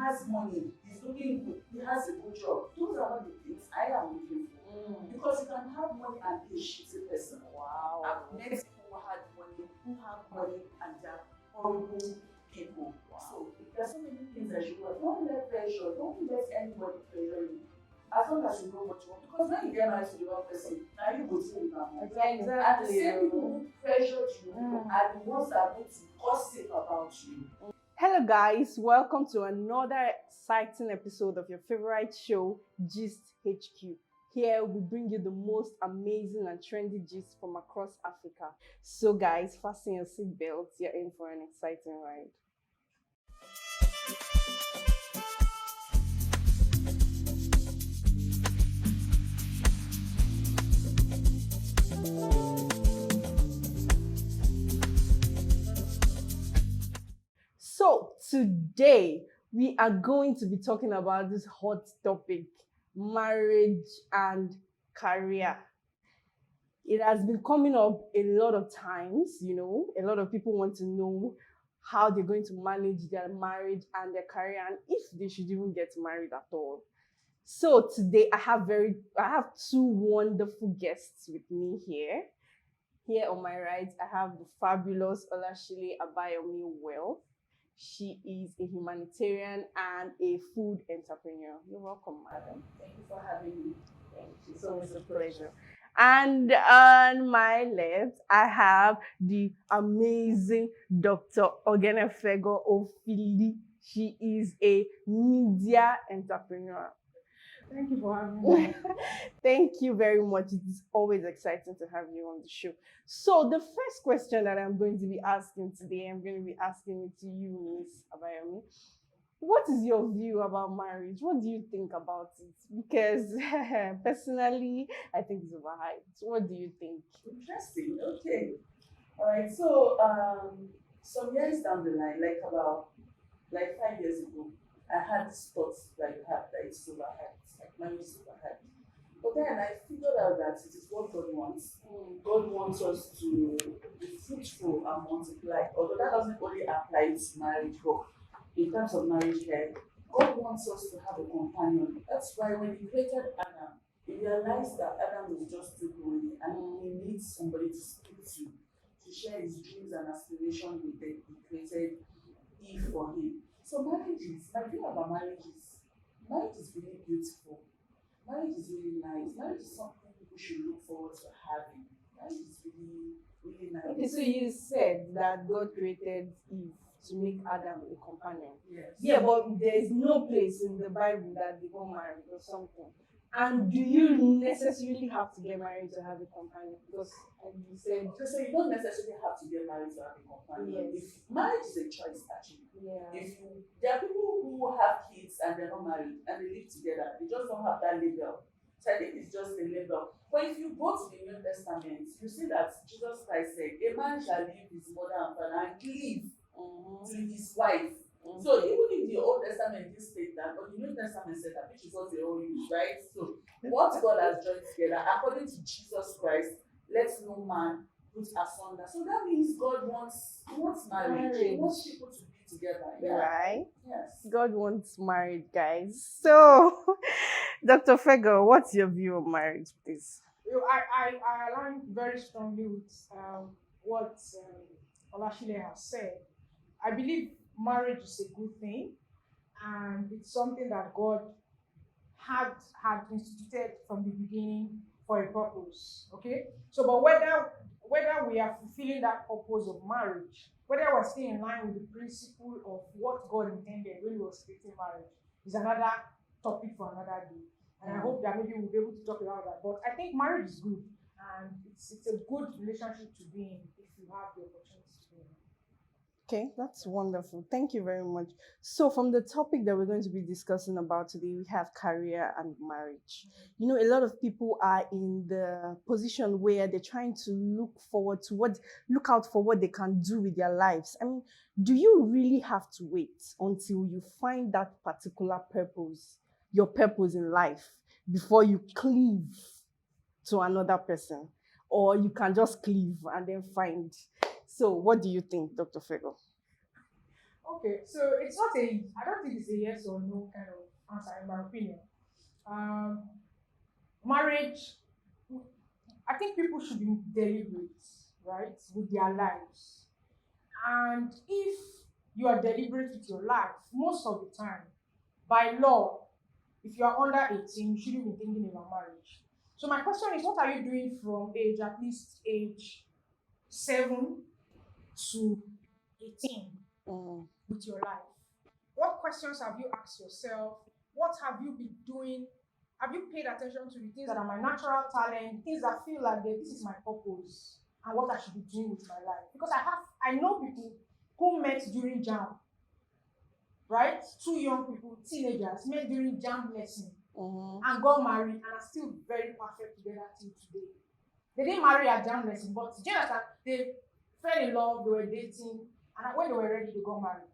has money, he's looking good, he has a good job. Those are not the things I am looking for. Because you can have money and be a shitty person. Wow. I've met people who had money, who have money, and they're horrible people. Wow. So there's so many things that you want. Don't let pressure, don't let anybody pressure you. As long as you know what you want. Because when you get married to the wrong person, now you go through it now. Exactly. And the same people who pressured you are the ones that are going to gossip about you. Hello guys, welcome to another exciting episode of your favorite show, Gist HQ. Here we bring you the most amazing and trendy gist from across Africa. So guys, fasten your seatbelts, you're in for an exciting ride. So today we are going to be talking about this hot topic, marriage and career. It has been coming up a lot of times, a lot of people want to know how they're going to manage their marriage and their career and if they should even get married at all. So today I have two wonderful guests with me here. Here on my right, I have the fabulous Olashile Abayomi Wealth. She is a humanitarian and a food entrepreneur. You're welcome, madam. Thank you for having me. Thank you. It's always a pleasure. And on my left, I have the amazing Dr. Ogenefego Ofili. She is a media entrepreneur. Thank you for having me. Thank you very much. It's always exciting to have you on the show. So the first question that I'm going to be asking today, I'm going to be asking it to you, Miss Abayomi. What is your view about marriage? What do you think about it? Because personally, I think it's overhyped. What do you think? Interesting. Okay. All right. So some years down the line, about 5 years ago, I had this thoughts that it's overhyped. Marriage is overhyped. But then I figured out that it is what God wants. God wants us to be fruitful and multiply. Although that doesn't only apply to marriage, but in terms of marriage here, God wants us to have a companion. That's why when He created Adam, He realized that Adam was just too lonely and he needs somebody to speak to share his dreams and aspirations with them. He created Eve for him. So my view about marriage is really beautiful. Marriage is really nice. Marriage is something people should look forward to having. Marriage is really, really nice. Okay, so you said that God created Eve to make Adam a companion. Yes. Yeah, but there is no place in the Bible that they got married or something. And do you necessarily have to get married to have a companion? Because you said... So you don't necessarily have to get married to have a companion. Yes. Marriage is a choice, actually. Yeah. There are people who have kids and they're not married and they live together. They just don't have that label. So I think it's just a label. But if you go to the New Testament, you see that Jesus Christ said, a man shall leave his mother and father and cleave to his wife. So even if the Old Testament didn't state that, but the New Testament said that, which is what we all use, right? So what God has joined together, according to Jesus Christ, let no man put asunder. So that means God wants marriage. He wants people to be together. Yeah. Right? Yes. God wants married, guys. So, Dr. Fego, what's your view of marriage, please? I align very strongly with what Olashile has said. I believe marriage is a good thing and it's something that God had instituted from the beginning for a purpose. Okay? So but whether we are fulfilling that purpose of marriage, whether we're still in line with the principle of what God intended when He was creating marriage is another topic for another day. And I hope that maybe we'll be able to talk about that. But I think marriage is good and it's a good relationship to be in if you have the opportunity to be in. Okay, that's wonderful. Thank you very much. So from the topic that we're going to be discussing about today, we have career and marriage. A lot of people are in the position where they're trying to look out for what they can do with their lives. I mean, do you really have to wait until you find that particular purpose, your purpose in life, before you cleave to another person? Or you can just cleave and then find... So what do you think, Dr. Fego? Okay, so it's not a, I don't think it's a yes or no kind of answer in my opinion. Um, Marriage, I think people should be deliberate, right, with their lives. And if you are deliberate with your life, most of the time, by law, if you are under 18, you shouldn't be thinking about marriage. So my question is, what are you doing from age, at least age 7 to 18 Mm. with your life? What questions have you asked yourself? What have you been doing? Have you paid attention to the things that are my natural talent, things that feel like this is my purpose and what I should be doing with my life? Because I know people who met during jam, right? Two young people, teenagers, met during jam lesson and got married and are still very perfect together till today. They didn't marry at jam lesson, but Jonathan, they fell in love, they were dating, and when they were ready, they got married.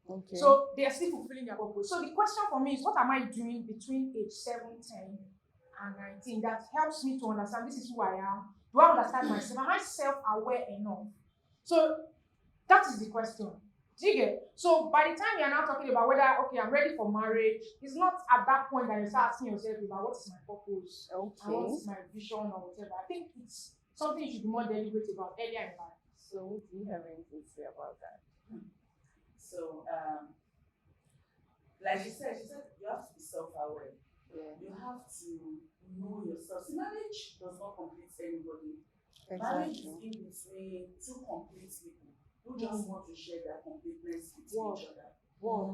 Okay. So they are still fulfilling their purpose. So the question for me is, what am I doing between age 7, 10, and 19 that helps me to understand this is who I am? Do I understand myself? Am I self-aware enough? So that is the question. Do you get? So by the time you are now talking about whether, okay, I'm ready for marriage, it's not at that point that you start asking yourself about what is my purpose and what is my vision or whatever. I think it's something you should be more deliberate about earlier in life. So, do you have anything to say about that? So, like she said you have to be self-aware. Yeah. You have to know yourself. See, marriage does not complete anybody. Exactly. Marriage is in between two complete people who just want to share their completeness with each other.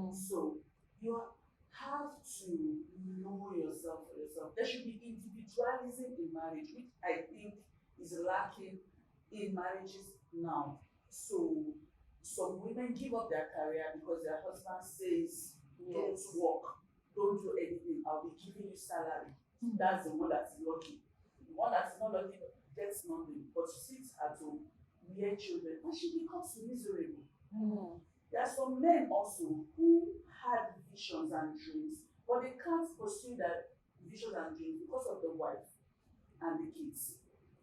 So you have to know yourself for yourself. There should be individualism in marriage, which I think is lacking in marriages now. So some women give up their career because their husband says, don't work, don't do anything, I'll be giving you salary. That's the one that's lucky. The one that's not lucky gets nothing, but sits at home, rear children, and she becomes miserable. There are some men also who had visions and dreams, but they can't pursue that visions and dreams because of the wife and the kids.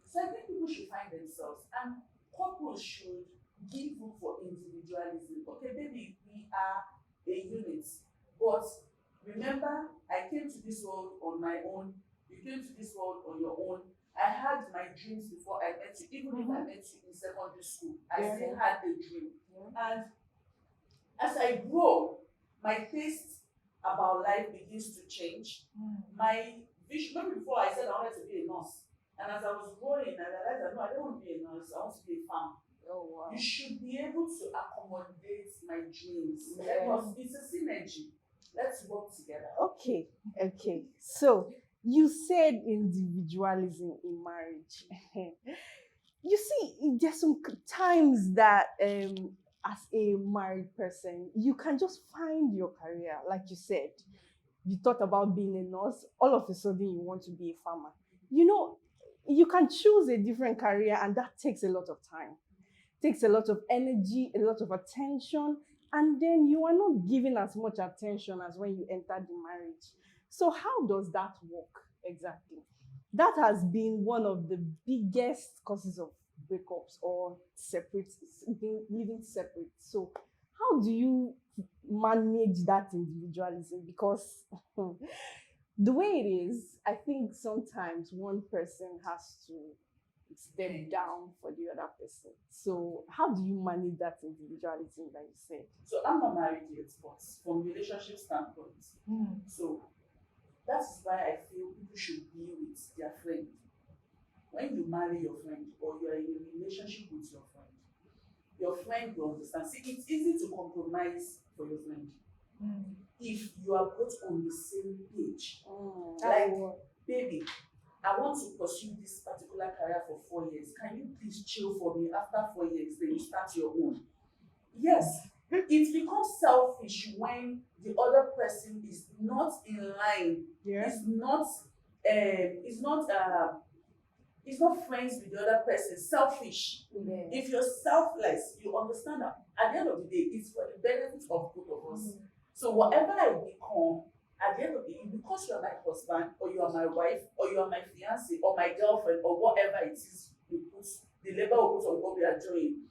So I think people should find themselves, and couples should give room for individualism. Okay, maybe we are a unit, but remember, I came to this world on my own, you came to this world on your own. I had my dreams before I met you. Even if I met you in secondary school, I still had a dream. And as I grow, my taste about life begins to change. My vision, maybe before I said I wanted to be a nurse. And as I was growing, I realized that no, I don't want to be a nurse, I want to be a farmer. Oh, wow. You should be able to accommodate my dreams. Yeah. It's a synergy. Let's work together. Okay. So you said individualism in marriage. You see, there's some times that as a married person, you can just find your career. Like you said, you thought about being a nurse, all of a sudden you want to be a farmer. You know, you can choose a different career, and that takes a lot of time, takes a lot of energy, a lot of attention, and then you are not giving as much attention as when you entered the marriage. So how does that work exactly? That has been one of the biggest causes of breakups or living separate. So how do you manage that individualism? Because the way it is, I think sometimes one person has to step down for the other person. So how do you manage that individualism that you said? So I'm not married yet, but from relationship standpoint, so that is why I feel people should be with their friend. When you marry your friend or you are in a relationship with your friend will understand. See, it's easy to compromise for your friend if you are both on the same page. Like, baby, I want to pursue this particular career for 4 years. Can you please chill for me? After 4 years, then you start your own. Yes, it becomes selfish when the other person is not in line. Is not friends with the other person. Selfish. If you're selfless, you understand that at the end of the day, it's for the benefit of both of us. So whatever I become, at the end of the day, because you are my husband, or you are my wife, or you are my fiancé, or my girlfriend, or whatever it is the label we put on what we are doing,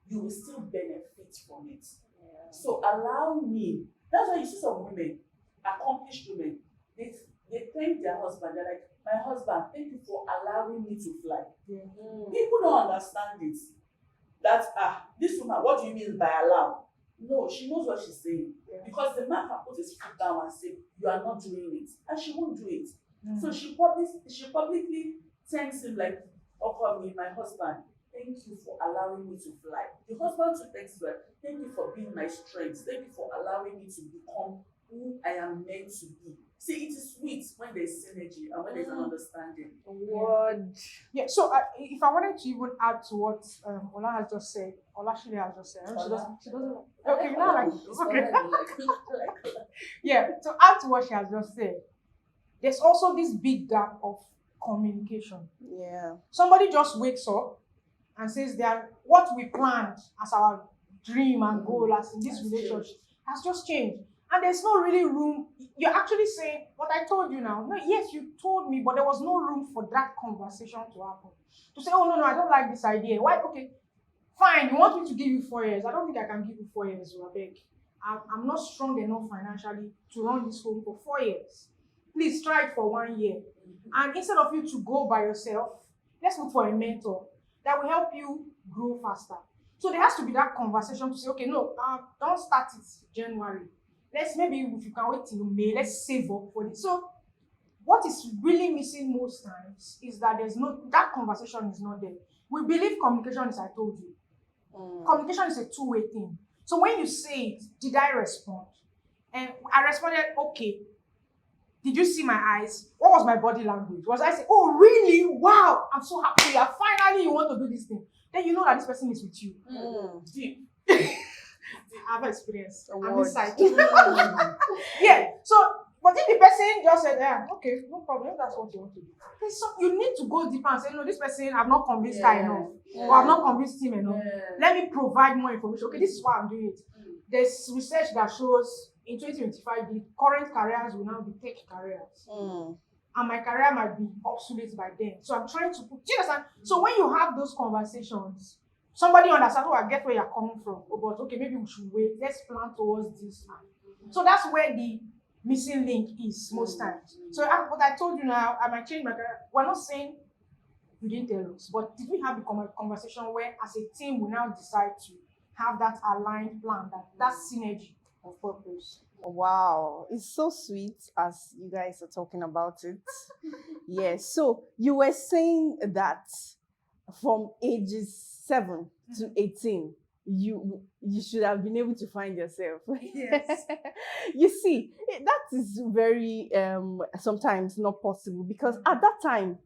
you will still benefit from it. So allow me. That's why you see some women, accomplished women, they thank their husband. They're like, my husband, thank you for allowing me to fly. Yeah. People don't understand it. That this woman, what do you mean by allow? No, she knows what she's saying. Yeah. Because the man can put his foot down and say, you are not doing it. And she won't do it. Mm. So she publicly thanks him like, oh me, my husband, thank you for allowing me to fly. The husband too thanks her, thank you for being my strength. Thank you for allowing me to become who I am meant to be. See, it is sweet when there's synergy and when there's an understanding. Word. Yeah, so if I wanted to even add to what Ola has just said, Olashile has just said, she doesn't okay, now like, okay. Yeah, to add to what she has just said, there's also this big gap of communication. Yeah. Somebody just wakes up and says that what we planned as our dream and goal as in this relationship has just changed. And there's no really room. You're actually saying what I told you now. No, yes, you told me, but there was no room for that conversation to happen. To say, oh, no, I don't like this idea. Why? Okay, fine. You want me to give you 4 years. I don't think I can give you 4 years, Wabek. I'm not strong enough financially to run this home for 4 years. Please try it for 1 year. And instead of you to go by yourself, let's look for a mentor that will help you grow faster. So there has to be that conversation to say, okay, no, don't start it January. Maybe if you can wait till May, let's save up for it. So what is really missing most times is that that conversation is not there. We believe communication is, I told you. Communication is a two-way thing. So when you say it, did I respond? And I responded, okay. Did you see my eyes? What was my body language? Was I saying, oh, really? Wow, I'm so happy. Finally, you want to do this thing. Then you know that this person is with you. Deep. I have experience. I'm inside. Yeah. So, but if the person just said, yeah, okay, no problem, that's what you want to do. You need to go deeper and say, no, this person, I've not convinced her enough. Or I've not convinced him enough. Let me provide more information. Okay, this is why I'm doing it. There's research that shows in 2025, the current careers will now be tech careers. And my career might be obsolete by then. So I'm trying to put, do you understand? So when you have those conversations, somebody understands, oh, I get where you're coming from. Oh, but okay, maybe we should wait. Let's plan towards this time. So that's where the missing link is most times. So what I told you now, I might change my career. We're not saying you didn't tell us, but did we have a conversation where as a team we now decide to have that aligned plan, that synergy of purpose? Wow, it's so sweet as you guys are talking about it. Yes, so you were saying that from ages 7 to 18, you should have been able to find yourself. Yes. You see, that is very sometimes not possible because at that time,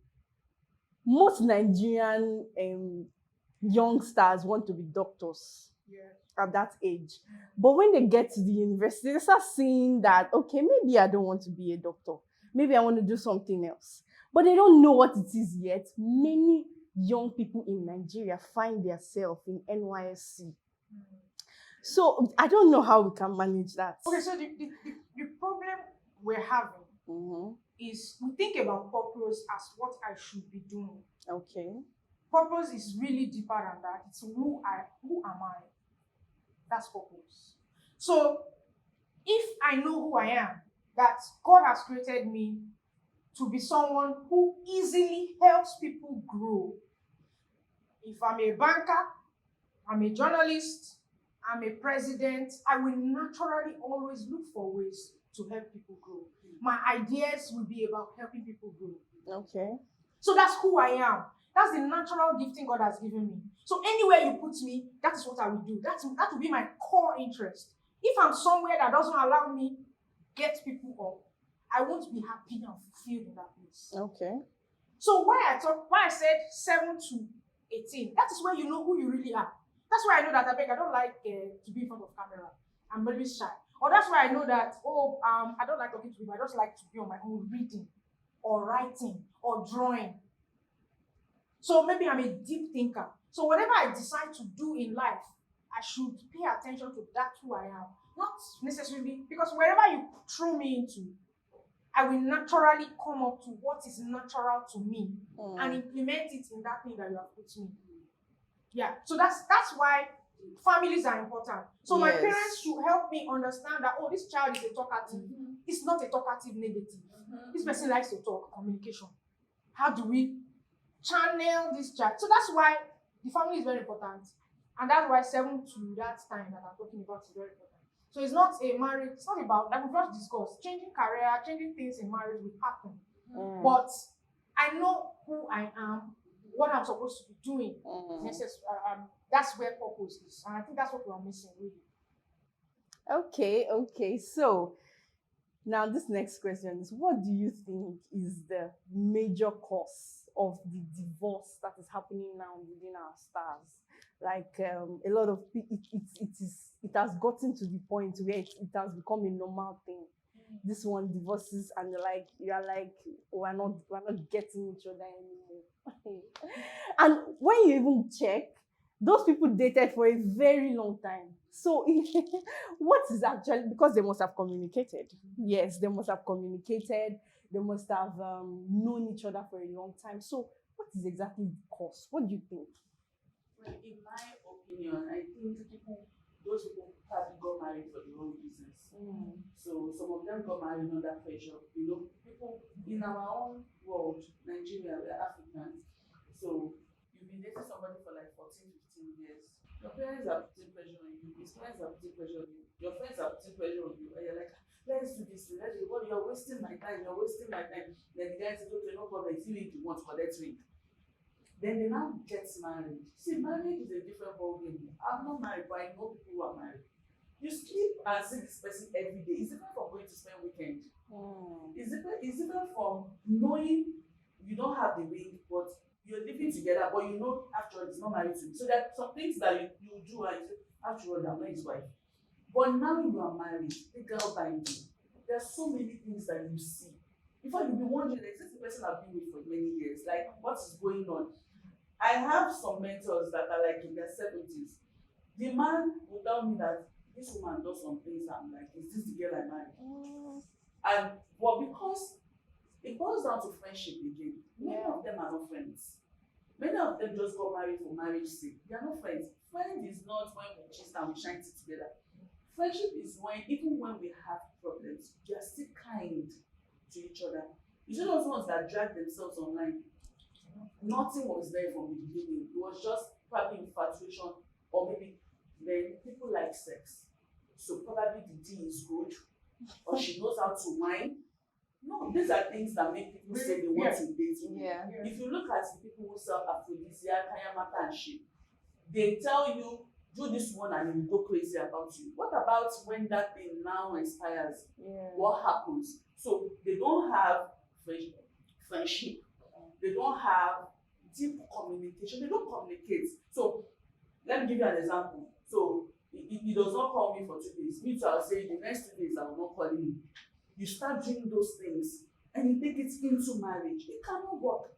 most Nigerian young stars want to be doctors. Yeah. At that age. But when they get to the university, they start seeing that, okay, maybe I don't want to be a doctor. Maybe I want to do something else. But they don't know what it is yet. Many young people in Nigeria find themselves in NYSC. So I don't know how we can manage that. Okay, so the problem we're having is we think about purpose as what I should be doing. Okay. Purpose is really deeper than that. It's who am I? That's purpose. So if I know who I am, that God has created me to be someone who easily helps people grow. If I'm a banker, I'm a journalist, I'm a president, I will naturally always look for ways to help people grow. My ideas will be about helping people grow. Okay. So that's who I am. That's the natural gifting God has given me. So anywhere you put me, that is what I will do. That will be my core interest. If I'm somewhere that doesn't allow me get people up, I won't be happy and fulfilled in that place. Okay. So why I said 7 to 18, that is where you know who you really are. That's why I know that I don't like to be in front of camera. I'm very shy. Or that's why I know that, I don't like talking to people. I just like to be on my own reading or writing or drawing. So maybe I'm a deep thinker. So whatever I decide to do in life, I should pay attention to that who I am. Not necessarily, because wherever you throw me into, I will naturally come up to what is natural to me and implement it in that thing that you have put me. Yeah. So that's why families are important. So my Yes. parents should help me understand that, oh, this child is a talkative. Mhm. It's not a talkative negative. Mhm. This person likes to talk, communication. How do we channel this child? So that's why the family is very important. And that's why 7 to that time that I'm talking about is very important. So it's not a marriage, it's not about, like we've just discussed, changing career, changing things in marriage will happen. Mm. But I know who I am, what I'm supposed to be doing. That's where purpose is. And I think that's what we're missing, really. Okay. So now this next question is, what do you think is the major cause of the divorce that is happening now within our stars? Like a lot of people, it has gotten to the point where it has become a normal thing. This one divorces and you're like, we're not getting each other anymore. And when you even check, those people dated for a very long time. So what is actually, because they must have communicated. Yes, they must have communicated. They must have known each other for a long time. So what is exactly the cause? What do you think? Well, in my opinion, I think those people probably got married for the wrong reasons. So some of them got married under pressure. You know, people in our own world, Nigeria, we're Africans. So you've been dating somebody for like 14, 15 years. Your parents are putting pressure on you. His parents are putting pressure on you. Your friends are putting pressure on you. And you're like, let's do this. Let's do what? You're wasting my time. You're wasting my time. Then the guy says, okay, no problem. If you want, collect ring. Then they now get married. See, marriage is a different ballgame. I'm not married, but I know people who are married. You sleep and see this person every day. It's different from going to spend weekend. It's different from knowing you don't have the ring, but you're living together, but you know after all, it's not married to you. So there are some things that you do and you say, after all, I'm not his wife. But now you are married, the girl behind you. There are so many things that you see. Before you be wondering, like, this person I've been with for many years, like, what is going on? I have some mentors that are like in their 70s. The man will tell me that this woman does some things. I'm like, is this the girl I married? And well, because it boils down to friendship again. Many of them are not friends. Many of them just got married for marriage sake. They are not friends. Friend is not when we gist and we shine it together. Friendship is when, even when we have problems, we are still kind to each other. You see those ones that drag themselves online? Nothing was there from the beginning. It was just probably infatuation, or maybe then people like sex. So probably the D is good, or she knows how to whine. No, these are things that make people say they want to date you. Yeah. If you look at the people who sell aphrodisiac, kayamata and shit, they tell you, do this one and you go crazy about you. What about when that thing now expires? What happens? So they don't have friendship. They don't have deep communication. They don't communicate. So let me give you an example. So he does not call me for 2 days. Me too, I'll say the next 2 days I will not call him. You start doing those things and you take it into marriage. It cannot work.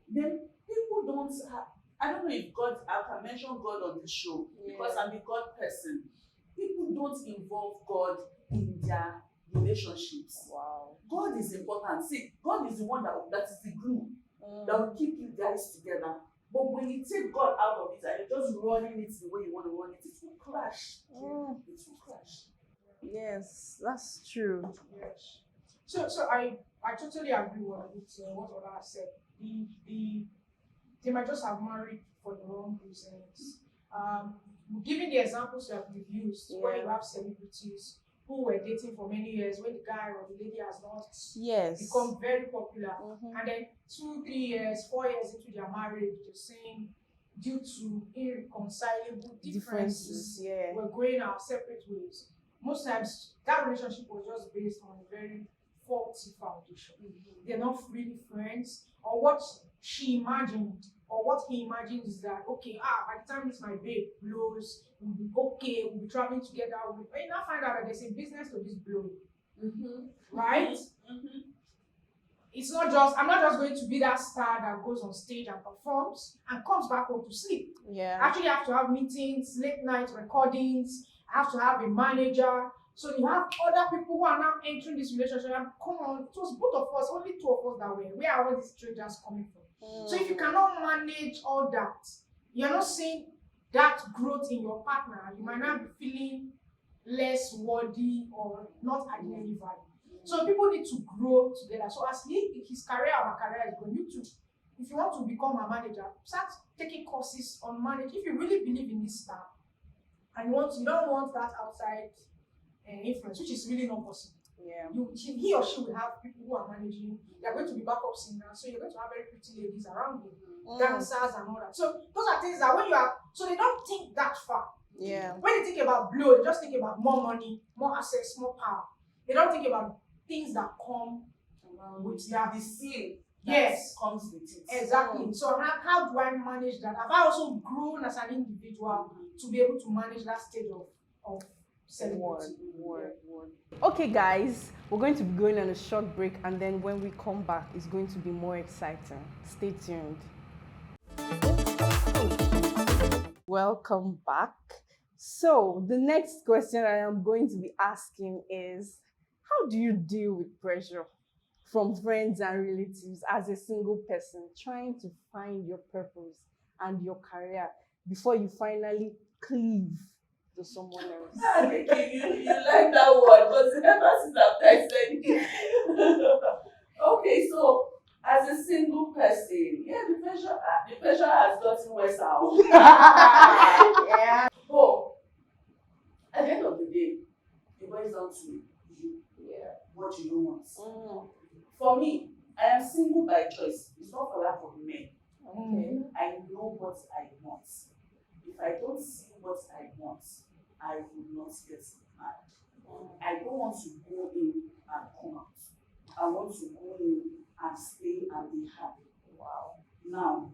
Then people don't have, I don't know if God, I can mention God on this show because I'm a God person. People don't involve God in their relationships. Wow. God is important. See, God is the one that is the glue that will keep you guys together. But when you take God out of it and you're just running it the way you want to run it, it will crash. It will crash. Yes, that's true. Yes. So I totally agree with what Ola said. They might just have married for the wrong reasons. Given the examples that we've used, where you have celebrities who were dating for many years, when the guy or the lady has not become very popular, and then 2, 3 years, 4 years into their marriage, they're saying due to irreconcilable differences, we're going our separate ways. Most times, that relationship was just based on a very faulty foundation. They're not really friends, or what she imagined or what he imagines is that, okay, by the time this my babe blows, we'll be okay, we'll be traveling together. But you now find out that there's a business to this blowing. Right? It's not just, I'm not just going to be that star that goes on stage and performs and comes back home to sleep. Actually, I have to have meetings, late night recordings, I have to have a manager. So you have other people who are now entering this relationship. And come on, it was both of us, only 2 of us that way. Where are all these strangers coming from? So if you cannot manage all that, you're not seeing that growth in your partner, you might not be feeling less worthy or not adding any value. So people need to grow together. So as his career or her career is going, you too, if you want to become a manager, start taking courses on management. If you really believe in this stuff and you don't want that outside influence, which is really not possible. Yeah. He or she will have people who are managing. They are going to be backup singers, so you're going to have very pretty ladies around you, dancers and all that. So those are things that when you are, so they don't think that far. Yeah. When they think about blow, they just think about more money, more access, more power. They don't think about things that come with that. The seal Yes, comes with it. exactly. So how do I manage that? Have I also grown as an individual to be able to manage that stage of celebrity? Word. Okay, guys, we're going to be going on a short break, and then when we come back, it's going to be more exciting. Stay tuned. Welcome back. So, the next question I am going to be asking is, how do you deal with pressure from friends and relatives as a single person trying to find your purpose and your career before you finally cleave to someone else? You like that word because ever since I said it. Okay, so as a single person, yeah, the pressure has gotten worse out. Yeah. But at the end of the day, it boils down to you. What you want. For me, I am single by choice. It's not for lack of men. Okay. I know what I want. If I don't see what I want, I will not get married. I don't want to go in and come out. I want to go in and stay and be happy. Wow. Now,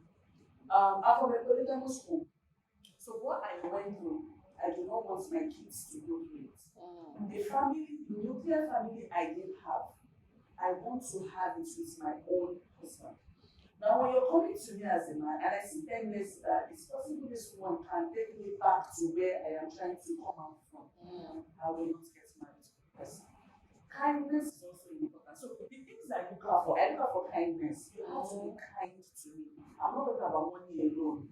I'm from a polygamous home. So what I went through, I do not want my kids to go through it. The nuclear family I did have, I want to have it with my own husband. Now, when you're coming to me as a man, and I see 10 years that it's possible this one can take me back to where I am trying to come out from, I will not get married to the person. Kindness is also important. So the things I look out for, I look out for kindness. You have to be kind to me. I'm not talking about money alone,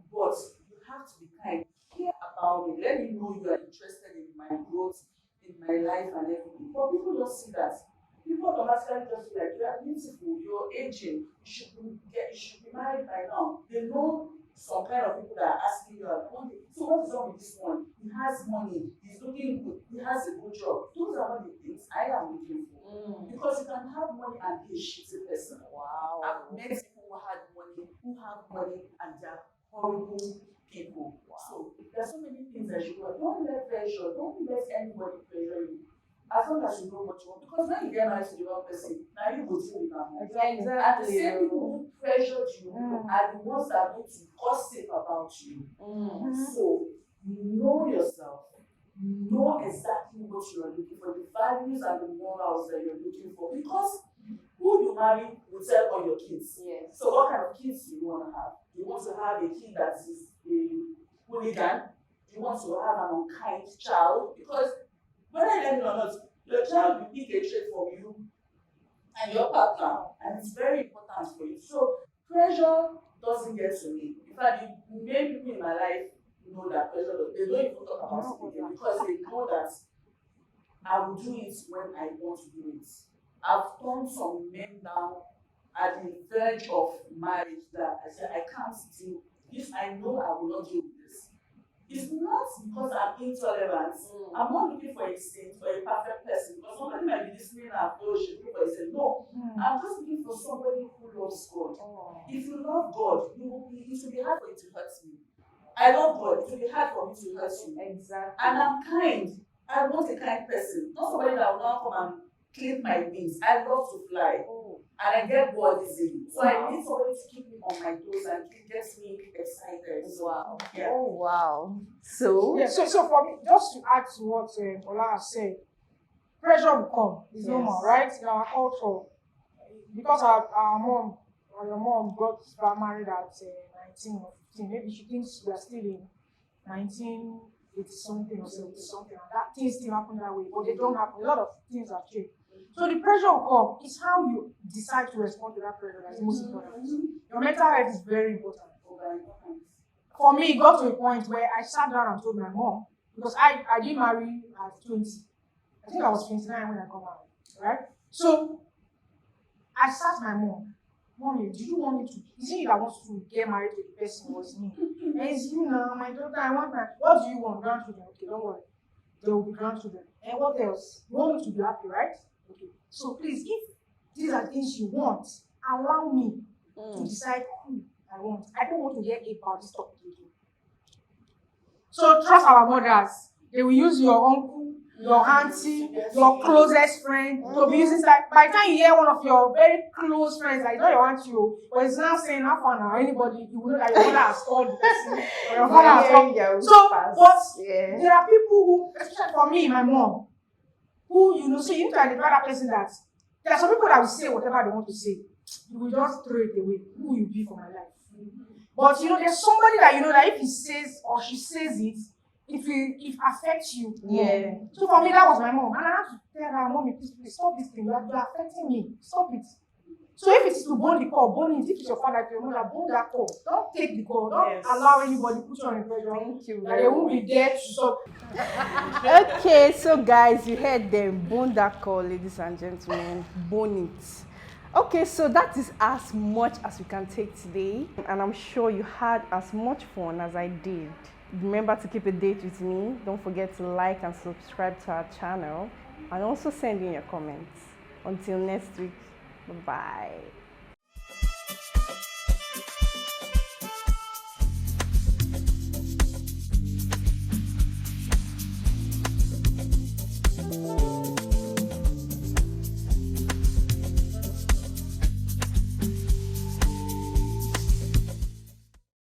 but you have to be kind. Care about me. Let me know you are interested in my growth, in my life and everything. But people don't see that. People automatically just feel like you are beautiful, you're aging, you should be married by now. They know some kind of people that are asking you about money. So what is wrong with this one? He has money, he's looking good, he has a good job. Those are not the things I am looking for. Because you can have money and be a shitty person. Wow. I've met people who have money and they're horrible people. Wow. So there's so many things that you do. Don't let pressure, don't let anybody pressure you. As long as you know what you want, because when you get married to the wrong person, now you go deal with them. Exactly. And the same people who pressured you are the ones that are going to gossip about you. So know yourself, know exactly what you are looking for, the values and the morals that you're looking for. Because who you marry will tell all your kids. Yes. So what kind of kids do you want to have? Do you want to have a kid that is a hooligan? Do you want to have an unkind child? Because whether you like it or not, your child will pick a trait from you and your partner, and it's very important for you. So pressure doesn't get to me. In fact, many people in my life know that pressure, they don't even talk about it again because they know that I will do it when I want to do it. I've turned some men down at the verge of marriage that I said I can't deal this. I know I will not deal with this. It's not because I'm intolerant. I'm not looking for a saint or a perfect person because somebody might be listening and looking for a saint. No, I'm just looking for somebody who loves God. If you love God, it will be hard for you to hurt me. I love God, it will be hard for me to hurt you. Exactly. And I'm kind. I want a kind person, not somebody that will now come and clip my wings. I love to fly. And I get bored easily. So I need somebody to keep me on my toes and gets me excited. Wow. Yeah. Oh, wow. So? Yeah, so for me, just to add to what Ola has said, pressure will come. It's normal, right? In our culture, because our mom or your mom got married at 19 or 15, maybe she thinks we are still in 1980 something or 70 something, and that things still happen that way, but they don't happen. A lot of things have changed. So the pressure will come. It's how you decide to respond to that pressure that's most important. Your mental health is very important. for me, it got to a point where I sat down and told my mom, because I didn't marry at 20. I think I was 29 when I got married, right? So I asked my mom, Mommy, do you want me to? Is it you that wants to get married to the person who was me? And it's you now, my daughter, I want my, what do you want? Grandchildren. Okay, don't worry. There will be grandchildren. And what else? You want me to be happy, right? Okay. So please, if these are things you want, allow me to decide who I want. I don't want to get about this topic with you. So trust our mothers. They will use your uncle, your auntie, your closest friend to be using that. By the time you hear one of your very close friends, like not your auntie, but it's now saying how far now anybody, you will know that your mother has called the person or your father has called. So, but there are people who, especially for me, my mom, who so you need to identify that person that there are some people that will say whatever they want to say. You will just throw it away. Who will you be for my life? But there's somebody that that if he says or she says it, it affects you. Yeah. So for me, that was my mom. And I had to tell her, Mommy, please stop this thing. You're affecting me. Stop it. So if it's to bone the call, bone it. If it's your father, your mother, bone that call. Don't take the call. Don't allow anybody put you on pressure. Thank you. That they won't be there to stop. Okay, so guys, you heard them. Bone that call, ladies and gentlemen. Bone it. Okay, so that is as much as we can take today, and I'm sure you had as much fun as I did. Remember to keep a date with me. Don't forget to like and subscribe to our channel, and also send in your comments. Until next week, bye-bye.